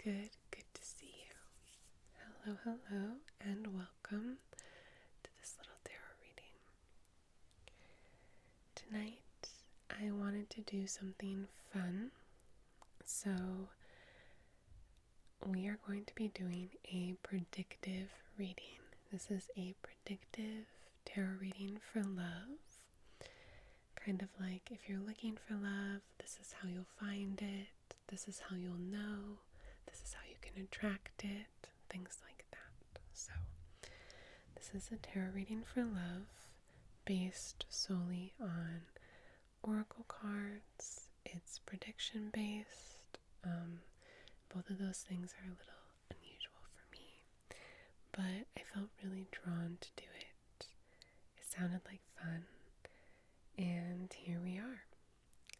Good to see you. Hello, and welcome to this little tarot reading. Tonight, I wanted to do something fun, so we are going to be doing a predictive reading. This is a predictive tarot reading for love. Kind of like if you're looking for love, this is how you'll find it, this is how you'll know, this is how you can attract it, things like that. So, this is a tarot reading for love based solely on oracle cards. It's prediction based. Both of those things are a little unusual for me, but I felt really drawn to do it. It sounded like fun, and here we are.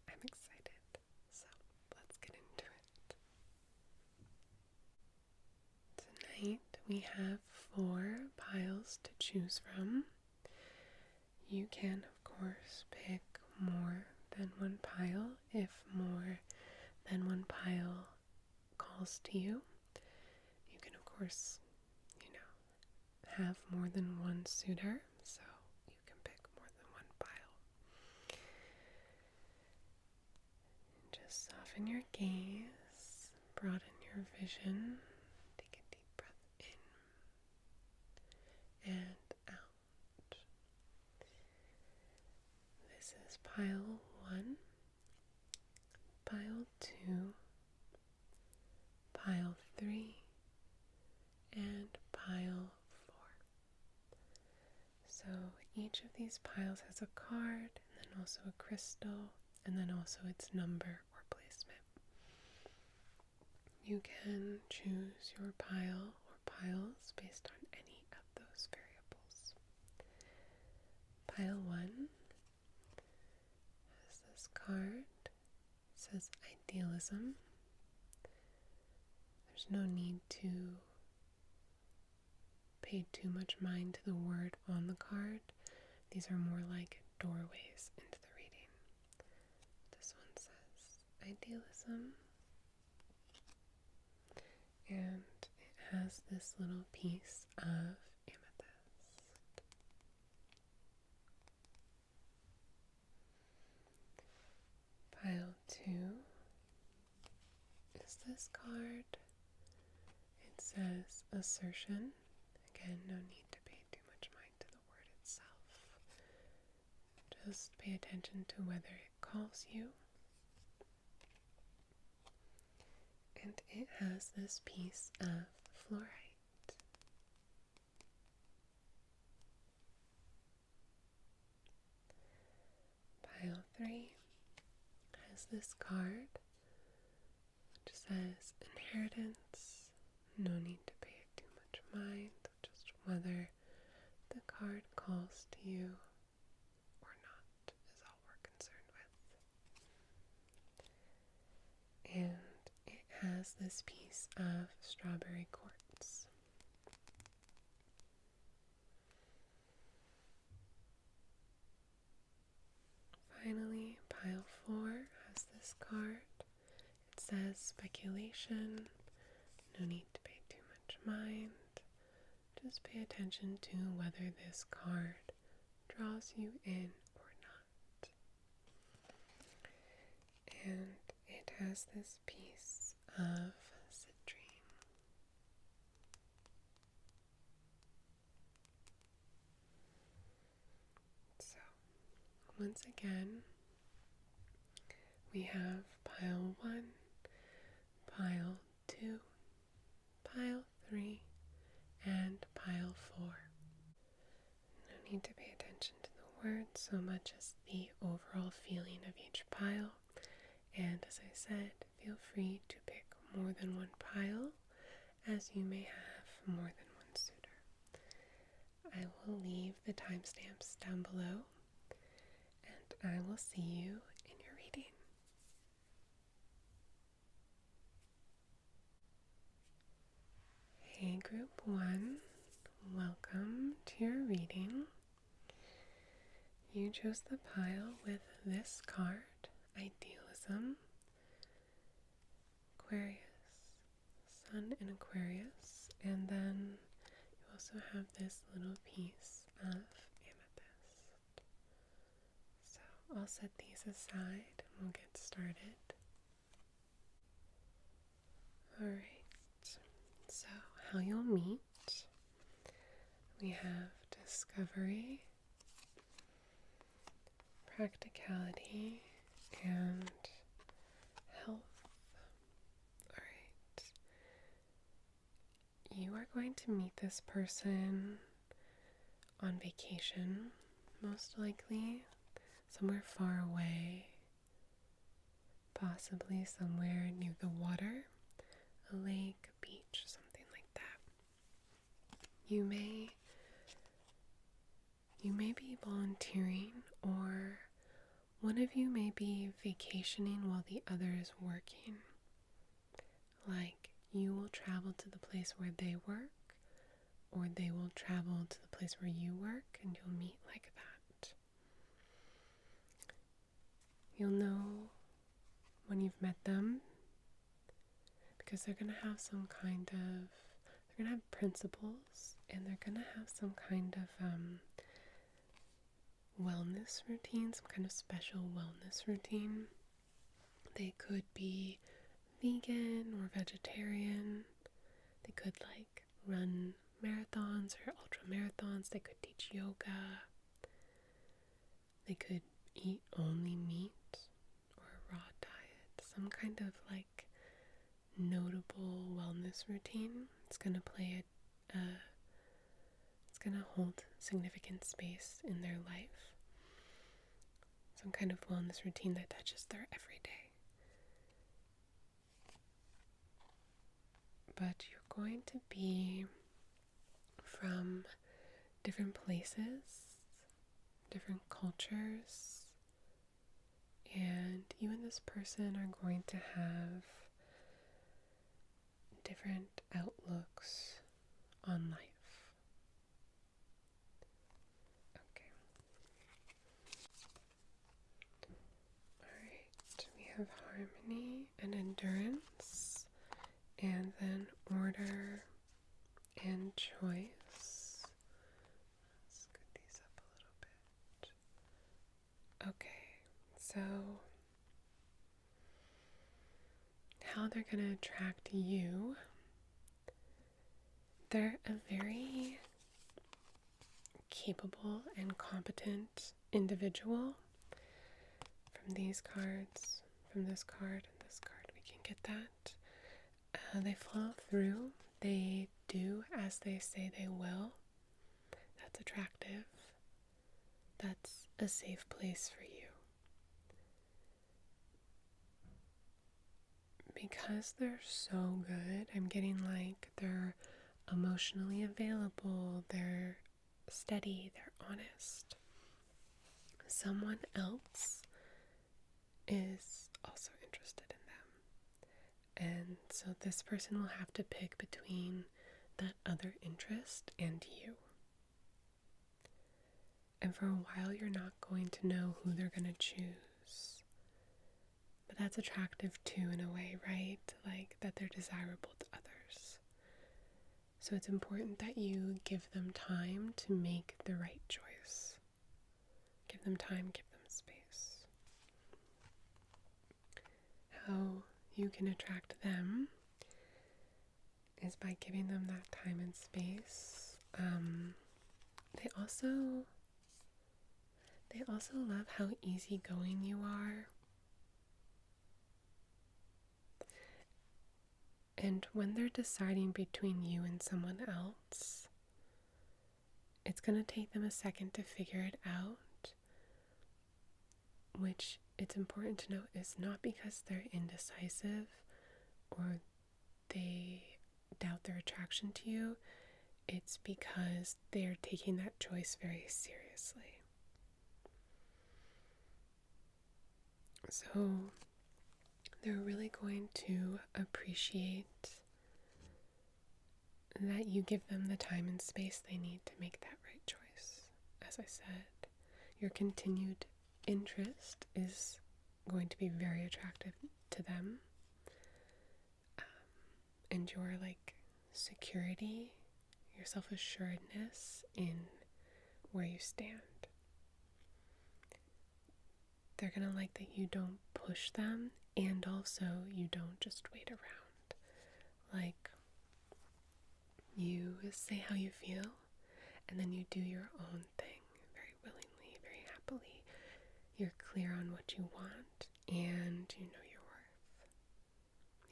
I'm excited, so let's get into it. Tonight we have 4 piles to choose from. You can, of course, pick more than one pile if more than one pile calls to you. You can, of course, have more than one suitor, so you can pick more than one pile. Just soften your gaze, broaden your vision, take a deep breath in and out. This is pile 1, pile 2, pile 3, and pile 4. So each of these piles has a card, and then also a crystal, and then also its number or placement. You can choose your pile or piles based on any of those variables. Pile 1 has this card. It says idealism. There's no need to pay too much mind to the word on the card. These are more like doorways into the reading. This one says idealism, and it has this little piece of amethyst. Pile 2 is this card. It says assertion. Again, no need to pay too much mind to the word itself. Just pay attention to whether it calls you. And it has this piece of fluorite. Pile 3 has this card which says inheritance. No need to pay it too much mind, just whether the card calls to you or not is all we're concerned with. And it has this piece of strawberry quartz. Finally, pile 4 has this card. It says speculation. No need to pay too much mind. Just pay attention to whether this card draws you in or not. And it has this piece of citrine. So, once again, we have pile 1, pile 2, pile 3, and pile 4. No need to pay attention to the words so much as the overall feeling of each pile. And as I said, feel free to pick more than one pile, as you may have more than one suitor. I will leave the timestamps down below, and I will see you in your reading. Hey Group 1, welcome to your reading. You chose the pile with this card, Idealism, Aquarius, Aquarius, and then you also have this little piece of amethyst. So I'll set these aside and we'll get started. Alright, so how you'll meet. We have discovery, practicality, and health. Alright. You are going to meet this person on vacation, most likely somewhere far away, possibly somewhere near the water, a lake, a beach, something like that. You may be volunteering, or one of you may be vacationing while the other is working. Like, you will travel to the place where they work, or they will travel to the place where you work, and you'll meet like that. You'll know when you've met them, because they're going to have they're going to have principles, and they're going to have some kind of wellness routine, some kind of special wellness routine. They could be vegan or vegetarian. They could run marathons or ultra marathons. They could teach yoga. They could eat only meat or a raw diet. Some kind of notable wellness routine. It's going to it's going to hold significant space in their life. Some kind of wellness routine that touches their everyday. But you're going to be from different places, different cultures, and you and this person are going to have different outlooks on life. Okay. Alright, we have harmony and endurance, and then order and choice. Let's get these up a little bit. Okay, so how they're going to attract you. They're a very capable and competent individual. From these cards, from this card and this card, we can get that. They follow through. They do as they say they will. That's attractive. That's a safe place for you. Because they're so good, I'm getting they're emotionally available, they're steady, they're honest. Someone else is also interested in them. And so this person will have to pick between that other interest and you. And for a while, you're not going to know who they're going to choose. But that's attractive too, in a way, right? That they're desirable to others. So it's important that you give them time to make the right choice. Give them time, give them space. How you can attract them is by giving them that time and space. They also love how easygoing you are. And when they're deciding between you and someone else, it's going to take them a second to figure it out, which it's important to note is not because they're indecisive or they doubt their attraction to you. It's because they're taking that choice very seriously. So they're really going to appreciate that you give them the time and space they need to make that right choice. As I said, your continued interest is going to be very attractive to them. And your security, your self-assuredness in where you stand. They're going to like that you don't push them, and also you don't just wait around. Like, you say how you feel, and then you do your own thing very willingly, very happily. You're clear on what you want, and you know your worth.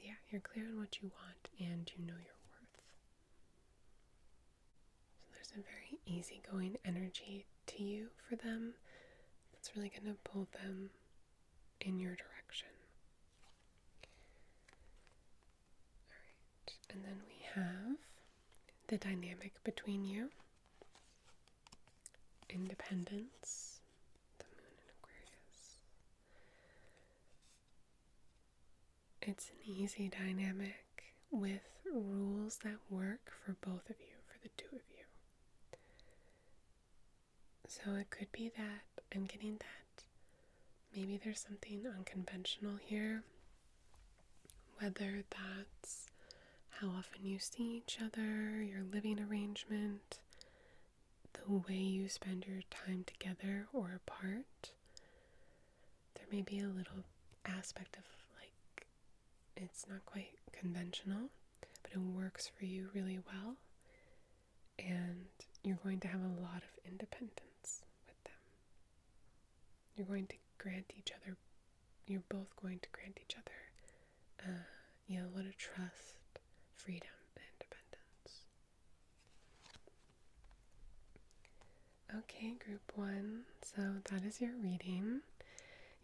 Yeah, you're clear on what you want, and you know your worth. So there's a very easygoing energy to you for them that's really going to pull them in your direction. Alright, and then we have the dynamic between you. Independence, the moon in Aquarius. It's an easy dynamic with rules that work for both of you, for the two of you. So it could be that I'm getting that maybe there's something unconventional here, whether that's how often you see each other, your living arrangement, the way you spend your time together or apart. There may be a little aspect of like, it's not quite conventional, but it works for you really well, and you're going to have a lot of independence with them. You're going to grant each other, you're both going to grant each other a lot of trust, freedom, and independence. Okay, group 1, so that is your reading.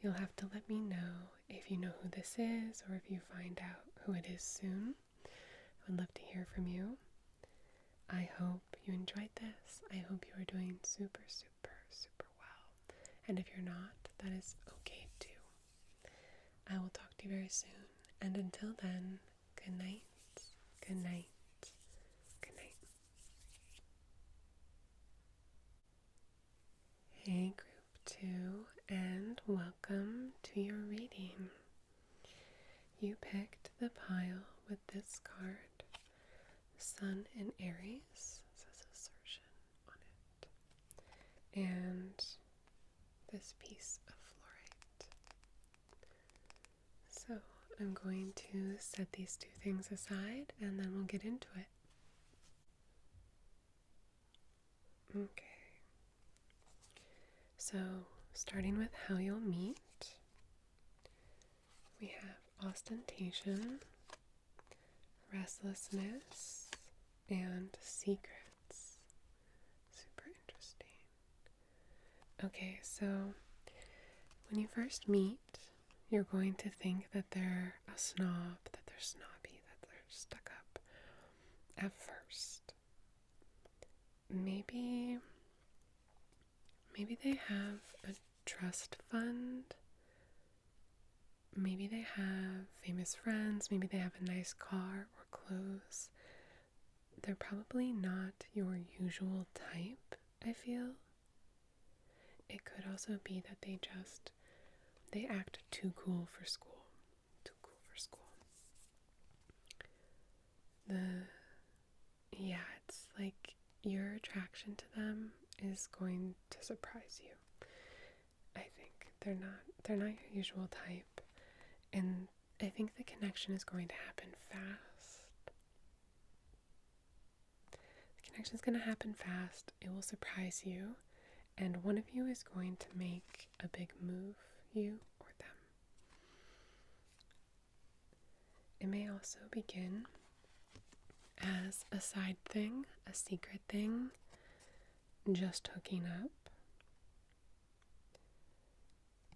You'll have to let me know if you know who this is or if you find out who it is soon. I would love to hear from you. I hope you enjoyed this. I hope you are doing super, super, super well. And if you're not, that is okay too. I will talk to you very soon. And until then, good night, good night, good night. Hey, group 2, and welcome to your reading. You picked the pile with this card, Sun in Aries, says assertion on it, and this piece of fluorite. So I'm going to set these two things aside and then we'll get into it. Okay. So starting with how you'll meet, we have ostentation, restlessness, and secrets. Super interesting. Okay, so when you first meet, you're going to think that they're a snob, that they're snobby, that they're stuck up at first. Maybe they have a trust fund. Maybe they have famous friends. Maybe they have a nice car or clothes. They're probably not your usual type, I feel. It could also be that they act too cool for school. Too cool for school. It's like your attraction to them is going to surprise you. I think they're not your usual type, and I think the connection is going to happen fast. The connection is going to happen fast. It will surprise you, and one of you is going to make a big move, you or them. It may also begin as a side thing, a secret thing, just hooking up,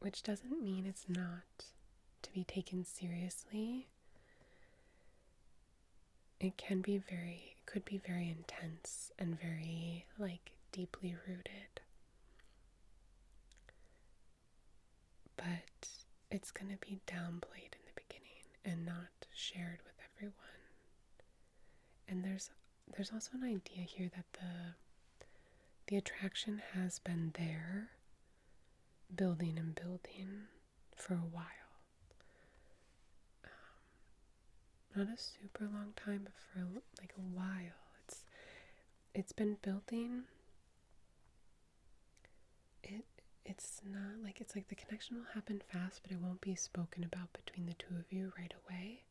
which doesn't mean it's not to be taken seriously. It could be very intense and very, deeply rooted. But it's going to be downplayed in the beginning and not shared with everyone. And there's also an idea here that the attraction has been there, building and building for a while. not a super long time, but for like a while. It's been building. It's not like, it's like the connection will happen fast, but it won't be spoken about between the two of you right away.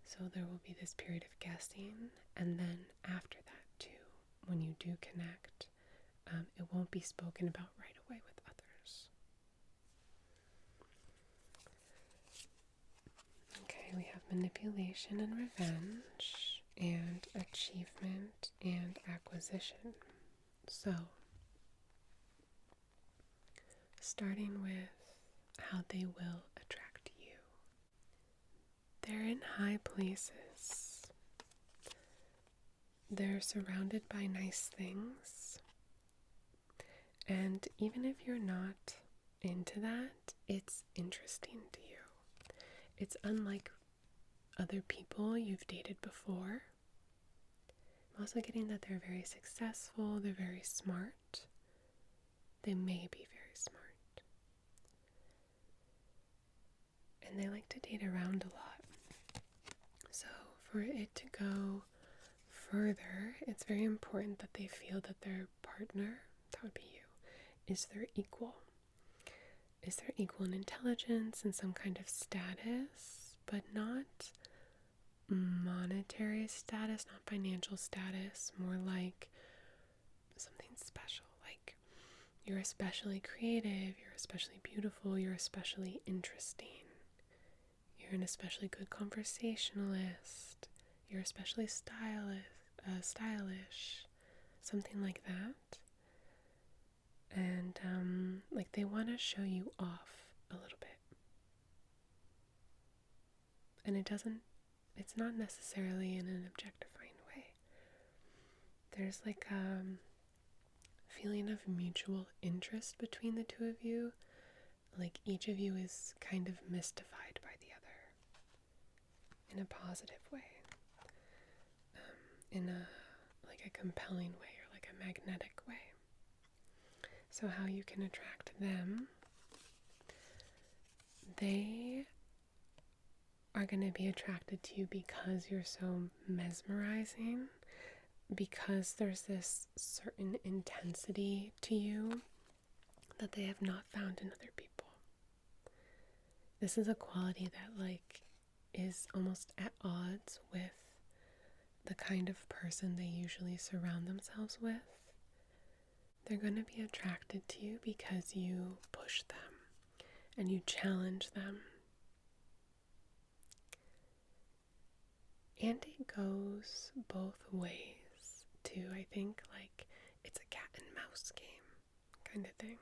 So there will be this period of guessing, and then after that too, when you do connect, it won't be spoken about right away with others. Okay, we have manipulation and revenge, and achievement and acquisition. So, starting with how they will attract you. They're in high places. They're surrounded by nice things. And even if you're not into that, it's interesting to you. It's unlike other people you've dated before. I'm also getting that they're very successful, they're very smart. They may be very smart. And they like to date around a lot. So for it to go further, it's very important that they feel that their partner, that would be you, is their equal. Is their equal in intelligence and some kind of status, but not monetary status, not financial status, more like something special. Like, you're especially creative, you're especially beautiful, you're especially interesting. You're an especially good conversationalist. You're especially stylish, something like that. And like, they want to show you off a little bit. And it's not necessarily in an objectifying way. There's like a feeling of mutual interest between the two of you. Like, each of you is kind of mystified by the other in a positive way, in a compelling way, or like a magnetic way. So how you can attract them, they are going to be attracted to you because you're so mesmerizing, because there's this certain intensity to you that they have not found in other people. This is a quality that like is almost at odds with the kind of person they usually surround themselves with. They're going to be attracted to you because you push them and you challenge them. And it goes both ways too. I think like it's a cat and mouse game kind of thing.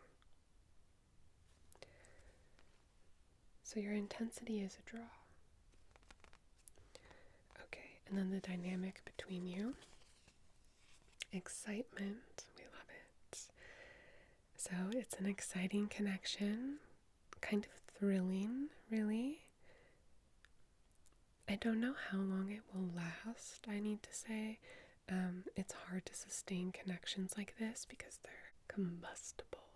So your intensity is a draw. Okay, and then the dynamic between you. Excitement, we love it. So it's an exciting connection, kind of thrilling, really. I don't know how long it will last, I need to say. It's hard to sustain connections like this because they're combustible,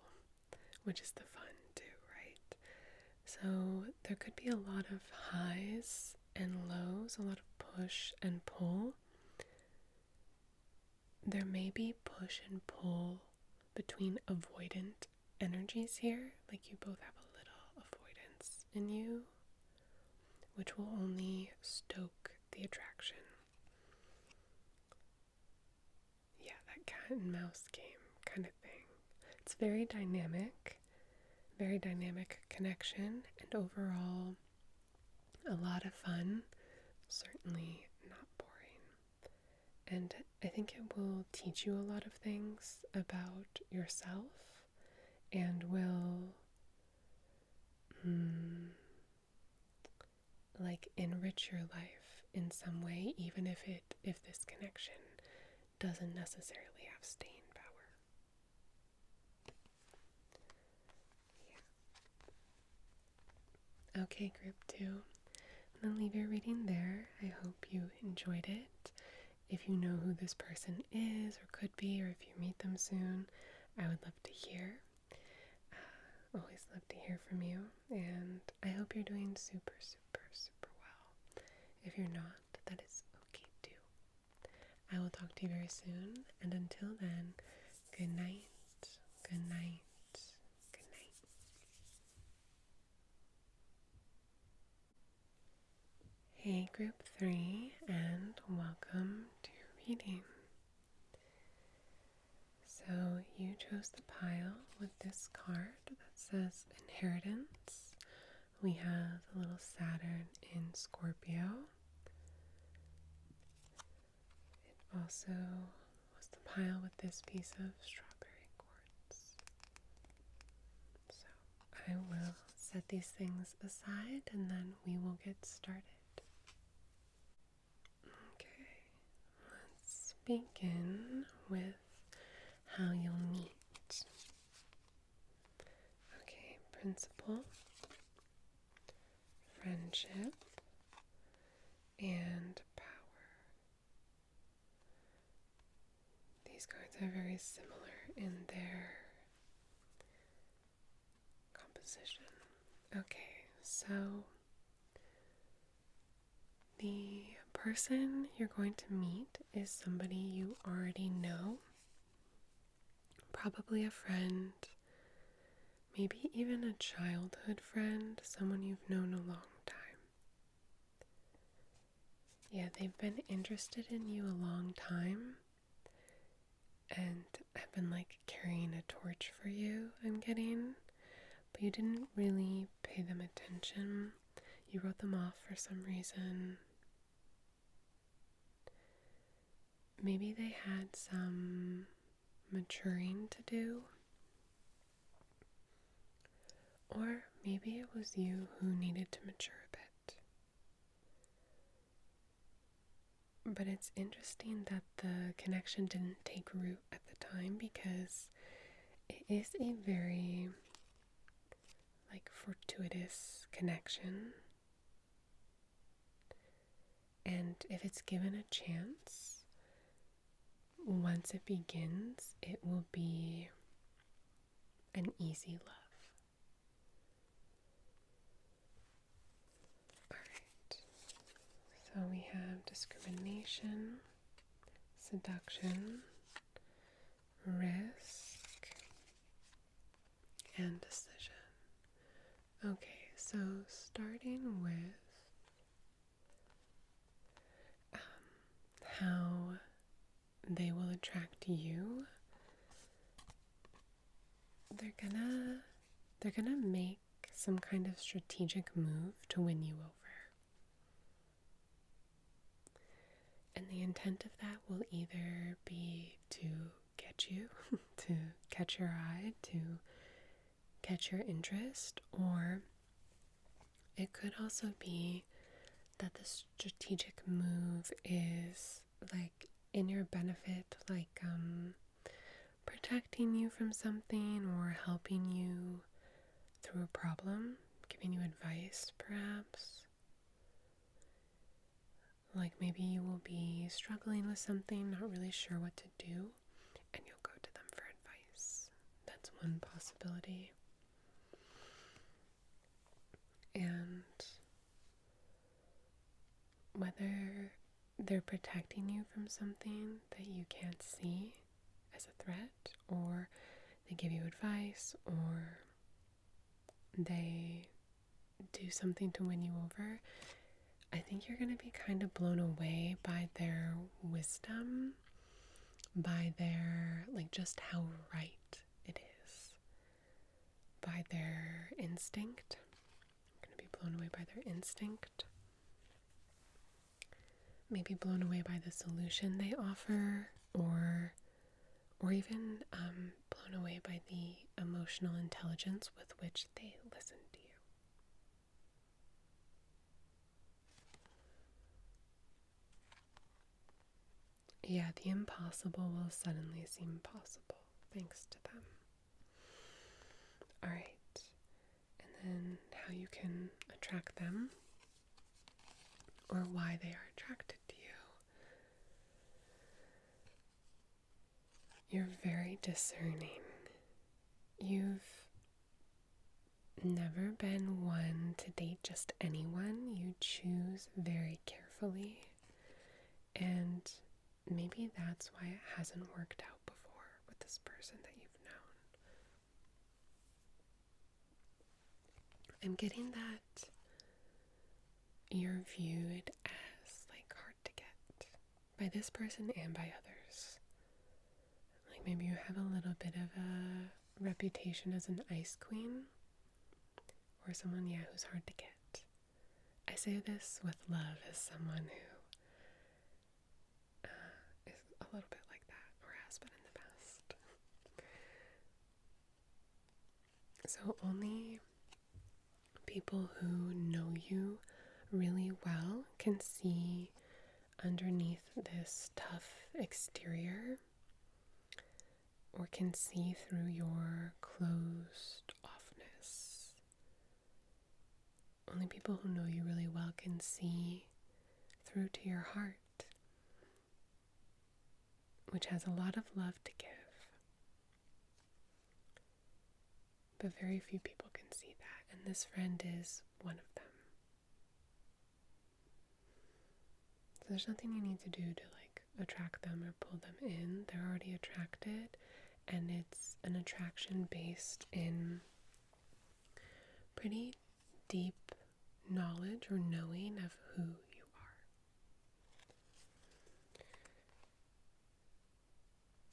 which is the fun too, right? So there could be a lot of highs and lows, a lot of push and pull. There may be push and pull between avoidant energies here, like you both have a little avoidance in you, which will only stoke the attraction. Yeah, that cat and mouse game kind of thing. It's very dynamic connection, and overall a lot of fun, certainly not boring. And I think it will teach you a lot of things about yourself and will like enrich your life in some way, even if this connection doesn't necessarily have staying power. Yeah. Okay, group 2. I'm gonna leave your reading there. I hope you enjoyed it. If you know who this person is or could be, or if you meet them soon, I would love to hear. Always love to hear from you, and I hope you're doing super, super, super well. If you're not, that is okay too. I will talk to you very soon, and until then, good night, good night, good night. Hey, group 3, and welcome to your reading. So you chose the pile with this card that says Inheritance. We have a little Saturn in Scorpio. It also was the pile with this piece of strawberry quartz. So I will set these things aside and then we will get started. Okay, let's begin with how you'll meet. Okay, principle, friendship, and power. These cards are very similar in their composition. Okay, so the person you're going to meet is somebody you already know. Probably a friend, maybe even a childhood friend, someone you've known a long time. Yeah, they've been interested in you a long time and have been like carrying a torch for you, I'm getting, but you didn't really pay them attention. You wrote them off for some reason. Maybe they had some maturing to do. Or maybe it was you who needed to mature a bit. But it's interesting that the connection didn't take root at the time because it is a very fortuitous connection. And if it's given a chance, once it begins, it will be an easy love. Alright, so we have discrimination, seduction, risk, and decision. Okay, so starting with how they will attract you, they're gonna make some kind of strategic move to win you over. And the intent of that will either be to get you, to catch your eye, to catch your interest, or it could also be that the strategic move is in your benefit, protecting you from something or helping you through a problem, giving you advice perhaps. Like maybe you will be struggling with something, not really sure what to do, and you'll go to them for advice. That's one possibility. And whether they're protecting you from something that you can't see as a threat, or they give you advice, or they do something to win you over, I think you're going to be kind of blown away by their wisdom, by their, just how right it is, by their instinct. You're going to be blown away by their instinct. Maybe blown away by the solution they offer, or even blown away by the emotional intelligence with which they listen to you. Yeah, the impossible will suddenly seem possible thanks to them. Alright, and then how you can attract them, or why they are attracted to you. You're very discerning. You've never been one to date just anyone. You choose very carefully. carefully, and maybe that's why it hasn't worked out before with this person that you've known. I'm getting that you're viewed as like hard to get by this person and by others. Like maybe you have a little bit of a reputation as an ice queen, or someone, who's hard to get. I say this with love as someone who is a little bit like that, or has been in the past. So only people who know you really well can see underneath this tough exterior, or can see through your closed offness. Only people who know you really well can see through to your heart, which has a lot of love to give. But very few people can see that, and this friend is one of them. So there's nothing you need to do to attract them or pull them in. They're already attracted, and it's an attraction based in pretty deep knowledge or knowing of who you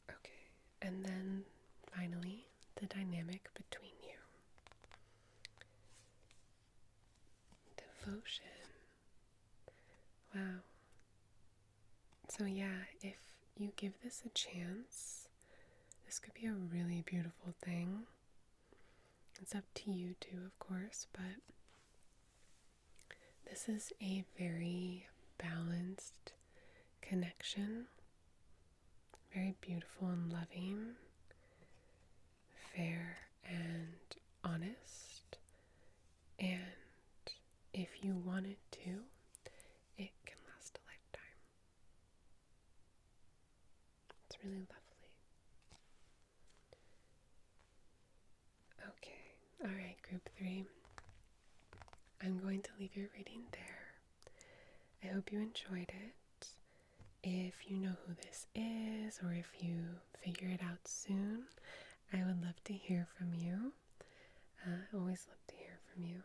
are. Okay, and then finally, the dynamic between you. Devotion. Wow. So if you give this a chance, this could be a really beautiful thing. It's up to you too, of course, but this is a very balanced connection, very beautiful and loving, fair and honest, and if you want it to, it can last a lifetime. It's really lovely. Okay, alright, group 3. I'm going to leave your reading there. I hope you enjoyed it. If you know who this is, or if you figure it out soon, I would love to hear from you. Always love to hear from you.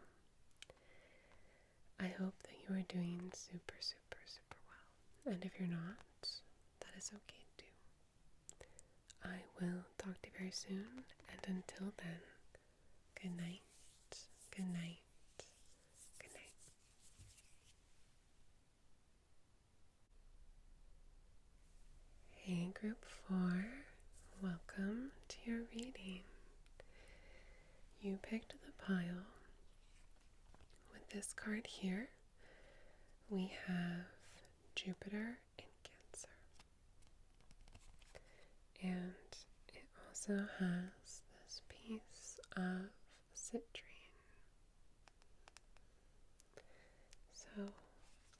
I hope that you are doing super, super, super well. And if you're not, that is okay too. I will talk to you very soon, and until then, good night, good night, good night. Hey, group 4, welcome to your reading. You picked the pile. With this card here, we have Jupiter in Cancer. And it also has this piece of citrine. So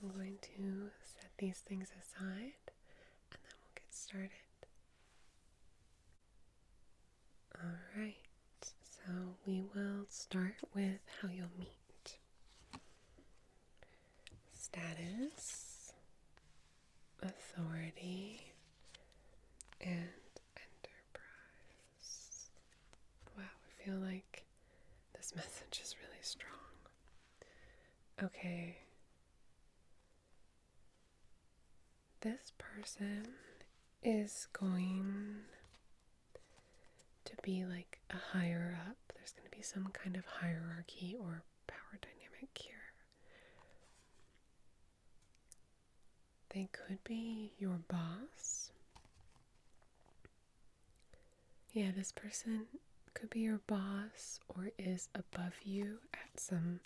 I'm going to set these things aside, and then we'll get started. Alright, so we will start with how you'll meet. Status, authority, and enterprise. Wow, I feel like this message is really strong. Okay. This person is going to be like a higher up. There's going to be some kind of hierarchy or power dynamic here. They could be your boss. Yeah, this person could be your boss or is above you at some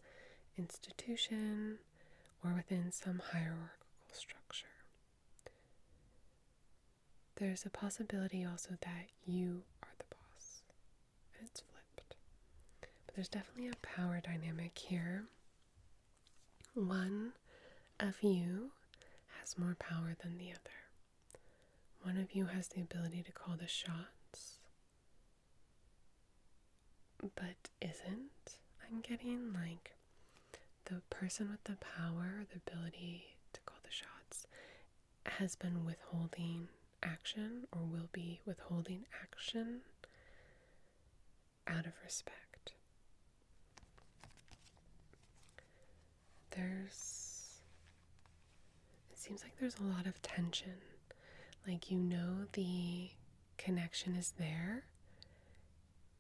institution or within some hierarchical structure. There's a possibility also that you are the boss, and it's flipped. But there's definitely a power dynamic here. One of you has more power than the other. One of you has the ability to call the shots, but isn't. I'm getting like the person with the power, the ability to call the has been withholding action or will be withholding action out of respect. It seems like there's a lot of tension. Like, you know, the connection is there,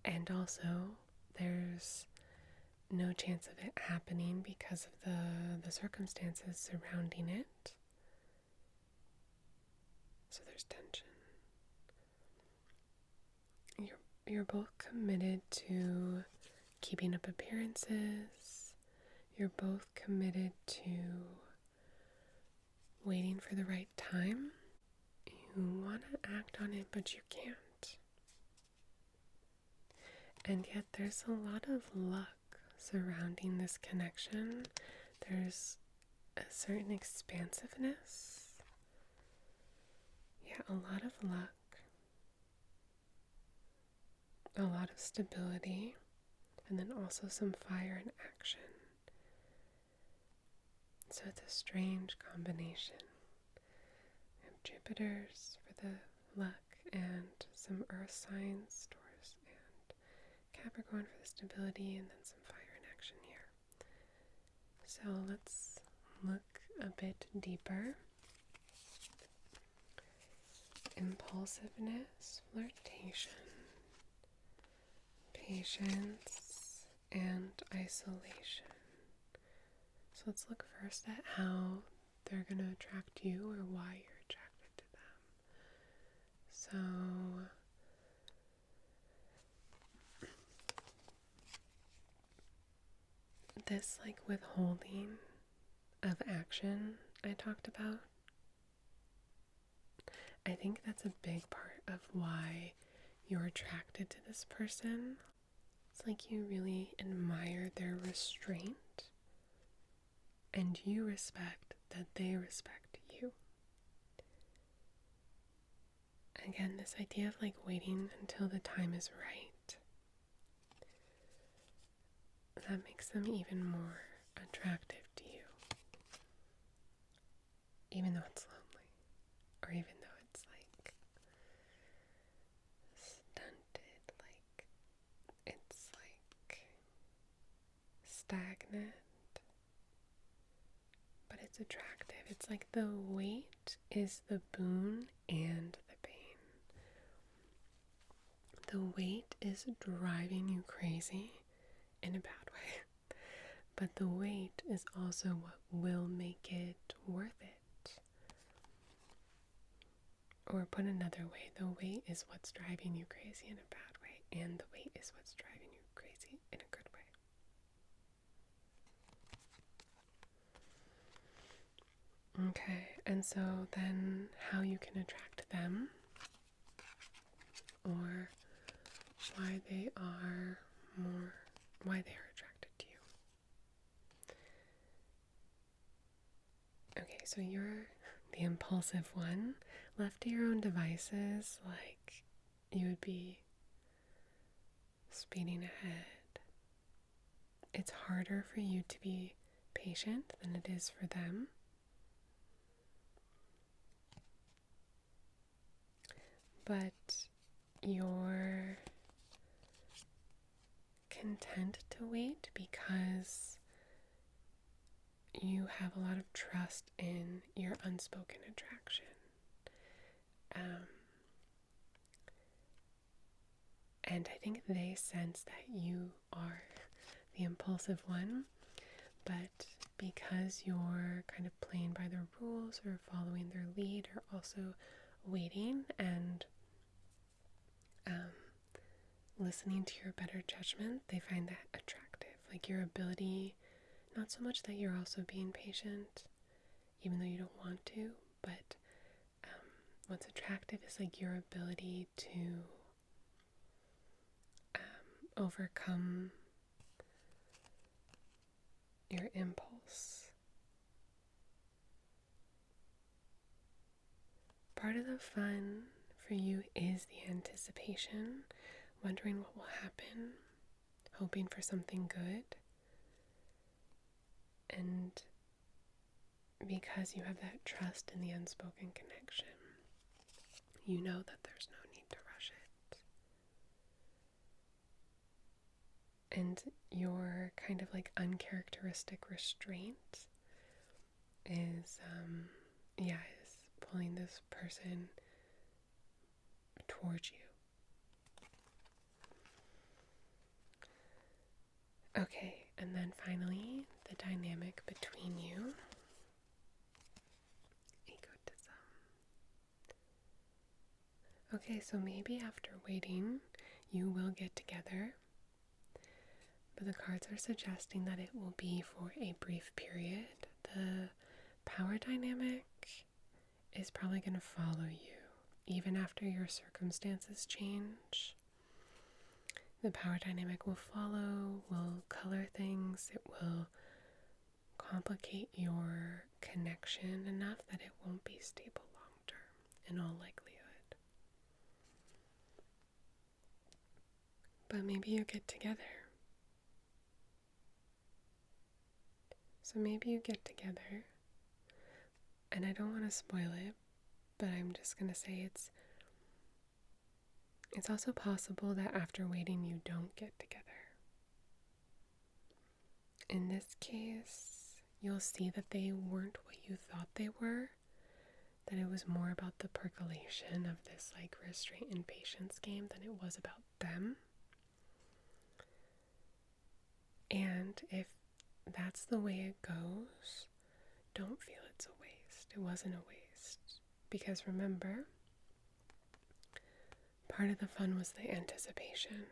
and also there's no chance of it happening because of the circumstances surrounding it. So there's tension. You're both committed to keeping up appearances. You're both committed to waiting for the right time. You want to act on it, but you can't. And yet there's a lot of luck surrounding this connection. There's a certain expansiveness. Yeah, a lot of luck. A lot of stability. And then also some fire and action. So it's a strange combination. We have Jupiter's for the luck and some earth signs, Taurus and Capricorn for the stability, and then some fire and action here. So let's look a bit deeper. Impulsiveness, flirtation, patience, and isolation. So let's look first at how they're going to attract you or why you're attracted to them. So this like withholding of action I talked about, I think that's a big part of why you're attracted to this person. It's like you really admire their restraint and you respect that they respect you. Again, this idea of like waiting until the time is right, that makes them even more attractive to you. Even though it's lonely, or even though it's like stunted, like it's like stagnant, but it's attractive. It's like the wait is the boon and the pain. The wait is driving you crazy in a bad way, but the wait is also what will make it worth it. Or put another way, the wait is what's driving you crazy in a bad way, and the wait is what's driving you crazy in a good way. Okay, and so then how you can attract them, or why they are attracted to you. Okay, so you're the impulsive one. Left to your own devices, like, you would be speeding ahead. It's harder for you to be patient than it is for them. But you're content to wait because you have a lot of trust in your unspoken attraction. And I think they sense that you are the impulsive one, but because you're kind of playing by their rules or following their lead, or also waiting and listening to your better judgment, they find that attractive. Like your ability, not so much that you're also being patient, even though you don't want to, but what's attractive is like your ability to overcome your impulse. Part of the fun for you is the anticipation, wondering what will happen, hoping for something good, and because you have that trust in the unspoken connection, you know that there's no need to rush it. And your kind of like uncharacteristic restraint is pulling this person towards you. Okay, and then finally, the dynamic between you. Egotism. Okay, so maybe after waiting, you will get together. But the cards are suggesting that it will be for a brief period. The power dynamic is probably going to follow you, even after your circumstances change. The power dynamic will follow, will color things, it will complicate your connection enough that it won't be stable long term, in all likelihood. But maybe you get together. So maybe you get together, and I don't want to spoil it, but I'm just going to say it's also possible that after waiting you don't get together. In this case, you'll see that they weren't what you thought they were, that it was more about the percolation of this like restraint and patience game than it was about them. And if that's the way it goes, don't feel it's a waste. It wasn't a waste. Because remember, part of the fun was the anticipation,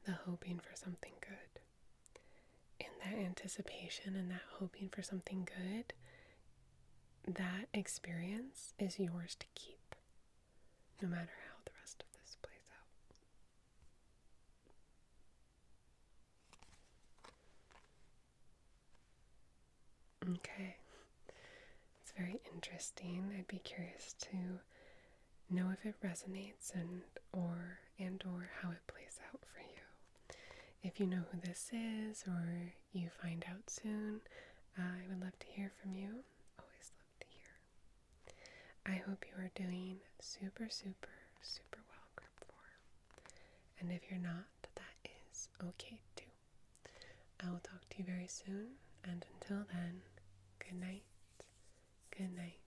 the hoping for something good. And that anticipation and that hoping for something good, that experience is yours to keep, no matter how the rest of this plays out. Okay. It's very interesting. I'd be curious to know if it resonates and or how it plays out for you. If you know who this is or you find out soon, I would love to hear from you. Always love to hear. I hope you are doing super, super, super well, group 4. And if you're not, that is okay too. I will talk to you very soon, and until then, good night, good night,